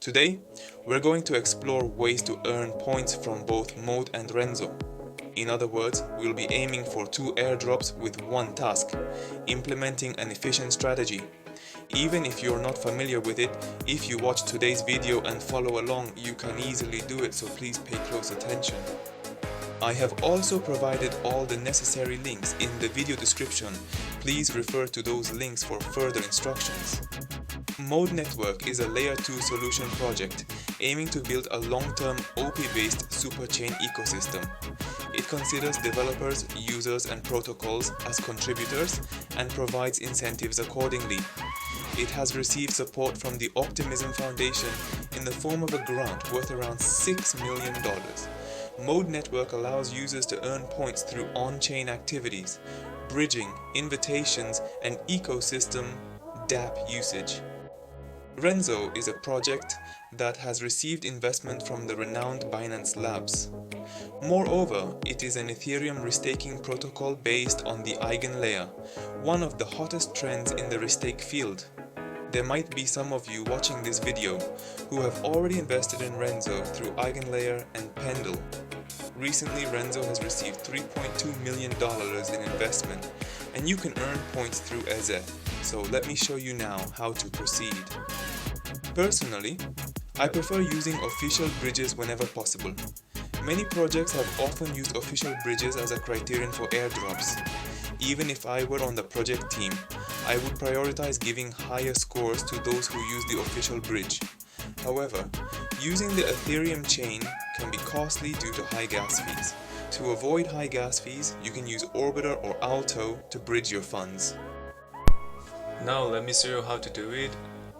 Today, we're going to explore ways to earn points from both Mode and Renzo. In other words, we'll be aiming for 2 airdrops with 1 task, implementing an efficient strategy. Even if you're not familiar with it, if you watch today's video and follow along, you can easily do it, so please pay close attention. I have also provided all the necessary links in the video description. Please refer to those links for further instructions. Mode Network is a Layer 2 solution project aiming to build a long-term OP-based superchain ecosystem. It considers developers, users and protocols as contributors and provides incentives accordingly. It has received support from the Optimism Foundation in the form of a grant worth around $6 million. Mode Network allows users to earn points through on-chain activities, bridging, invitations, and ecosystem DApp usage. Renzo is a project that has received investment from the renowned Binance Labs. Moreover, it is an Ethereum restaking protocol based on the Eigenlayer, one of the hottest trends in the restake field. There might be some of you watching this video who have already invested in Renzo through Eigenlayer and Pendle. Recently, Renzo has received $3.2 million in investment, and you can earn points through Eze. So let me show you now how to proceed. Personally, I prefer using official bridges whenever possible. Many projects have often used official bridges as a criterion for airdrops. Even if I were on the project team, I would prioritize giving higher scores to those who use the official bridge. However, using the Ethereum chain can be costly due to high gas fees. To avoid high gas fees, you can use Orbiter or Owlto to bridge your funds. Now let me show you how to do it.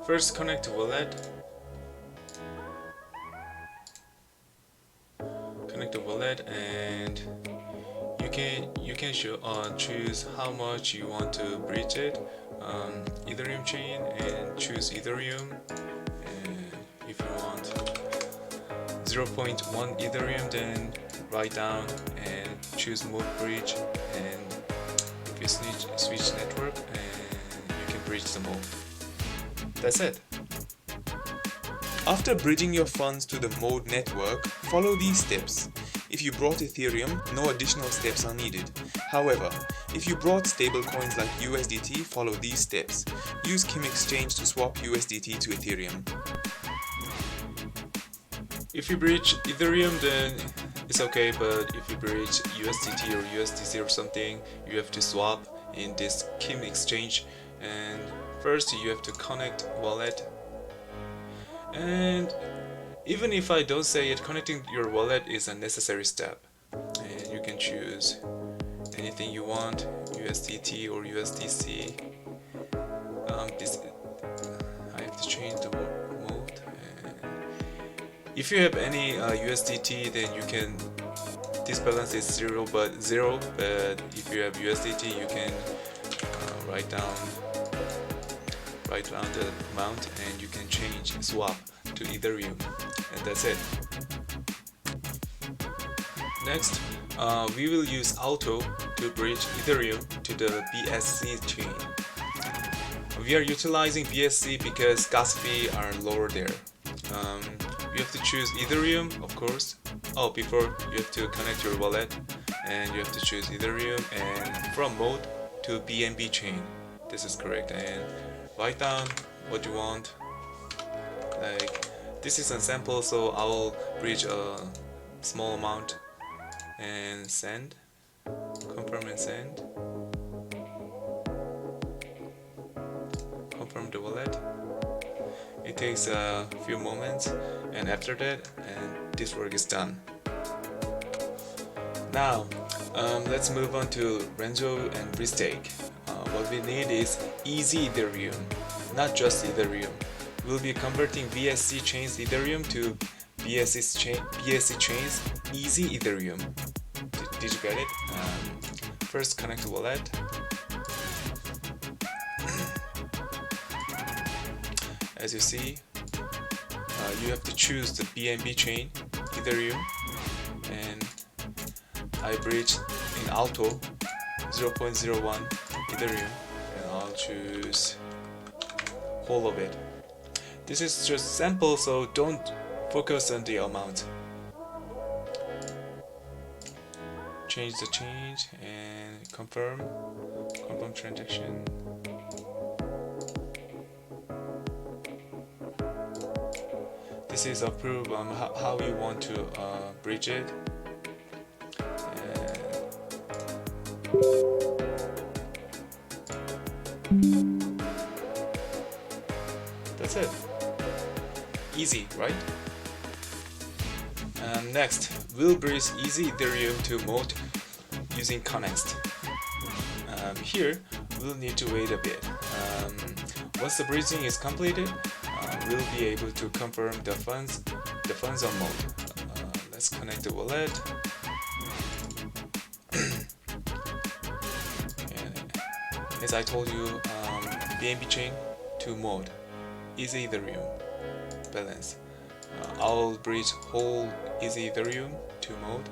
First, connect to wallet. Connect the wallet, and you can choose how much you want to bridge it. Ethereum chain, and choose Ethereum. And if you want 0.1 Ethereum, then write down and choose Mode Bridge, and if you switch network, and you can bridge the mode. That's it. After bridging your funds to the Mode network, follow these steps. If you brought Ethereum, no additional steps are needed. However, if you brought stablecoins like USDT, follow these steps. Use Kim Exchange to swap USDT to Ethereum. If you bridge Ethereum, then it's okay, but if you bridge USDT or USDC or something, you have to swap in this Kim Exchange. And first you have to connect wallet, and even if I don't say it, connecting your wallet is a necessary step, and you can choose anything you want, USDT or USDC. I have to change the mode. And if you have any USDT, then you can, this balance is zero, but if you have USDT, you can write down the amount, and you can swap to Ethereum, and that's it. Next, we will use Owlto to bridge Ethereum to the BSC chain. We are utilizing BSC because gas fees are lower there. You have to choose Ethereum, of course. Before, you have to connect your wallet, and you have to choose Ethereum, and from Mode to BNB chain. This is correct, and write down what you want. Like, this is a sample, so I'll bridge a small amount and send, confirm and send, confirm the wallet. It takes a few moments, and after that, and this work is done. Now, let's move on to Renzo and restake. What we need is easy Ethereum, not just Ethereum. We'll be converting BSC chains Ethereum to BSC chains easy Ethereum. Did you get it? First, connect to wallet. As you see, you have to choose the BNB chain Ethereum, and I bridged in Owlto 0.01 Ethereum, and I'll choose whole of it. This is just sample, so don't focus on the amount. Change the change and confirm transaction. This is approved on how you want to bridge it. That's it. Easy, right? Next, we'll bridge Easy Ethereum to mode using Connext. Here, we'll need to wait a bit. Once the bridging is completed, we'll be able to confirm the funds on mode. Let's connect the wallet. And as I told you, BNB chain to mode, Easy Ethereum balance. I'll bridge whole Easy Ethereum to mode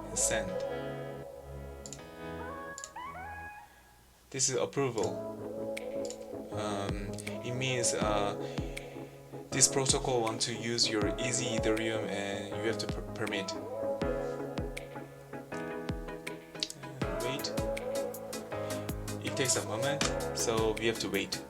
and send. This is approval. It means this protocol wants to use your Easy Ethereum and you have to permit. And wait. It takes a moment, so we have to wait.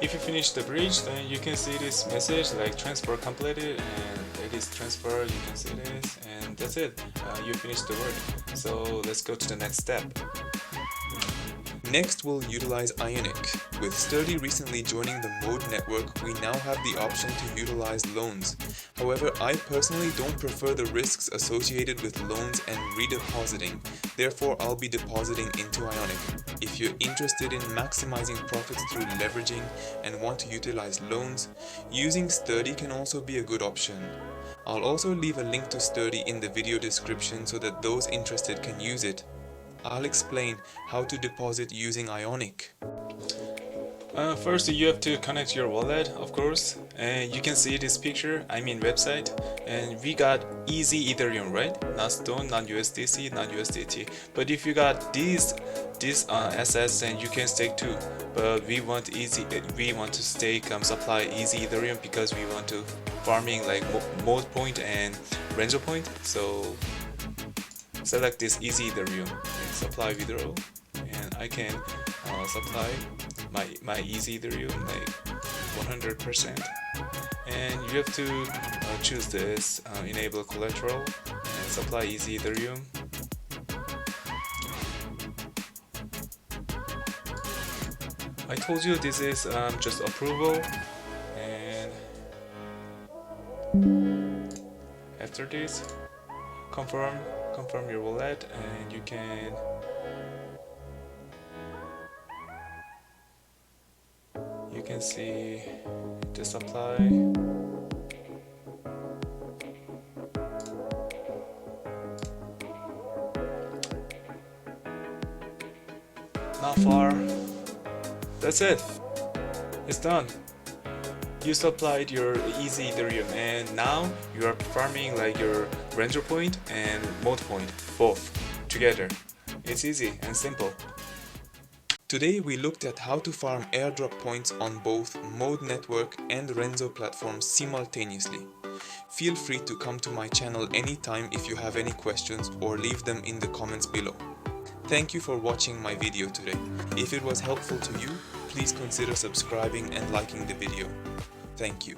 If you finish the bridge, then you can see this message like transfer completed, and it is transfer. You can see this, and that's it. You finished the work. So let's go to the next step. Next, we'll utilize Ionic. With Sturdy recently joining the Mode network, we now have the option to utilize loans. However, I personally don't prefer the risks associated with loans and redepositing. Therefore, I'll be depositing into Ionic. If you're interested in maximizing profits through leveraging and want to utilize loans, using Sturdy can also be a good option. I'll also leave a link to Sturdy in the video description so that those interested can use it. I'll explain how to deposit using Ionic. First, you have to connect your wallet, of course, and you can see this picture, website, and we got Easy Ethereum, right? Not Stone, not USDC, not USDT. But if you got these assets, then you can stake too. But we want to stake supply Easy Ethereum because we want to farming like Mode Point and Renzo Point. So select this Easy Ethereum and supply withdrawal, and I can supply my Easy Ethereum like 100%. And you have to choose this enable collateral and supply Easy Ethereum. I told you this is just approval, and after this confirm your wallet, and you can see the supply. Not far. That's it. It's done. You supplied your Easy Ethereum, and now you are farming like your Renzo point and Mode point, both together. It's easy and simple. Today we looked at how to farm airdrop points on both Mode network and Renzo platforms simultaneously. Feel free to come to my channel anytime if you have any questions, or leave them in the comments below. Thank you for watching my video today. If it was helpful to you, please consider subscribing and liking the video. Thank you.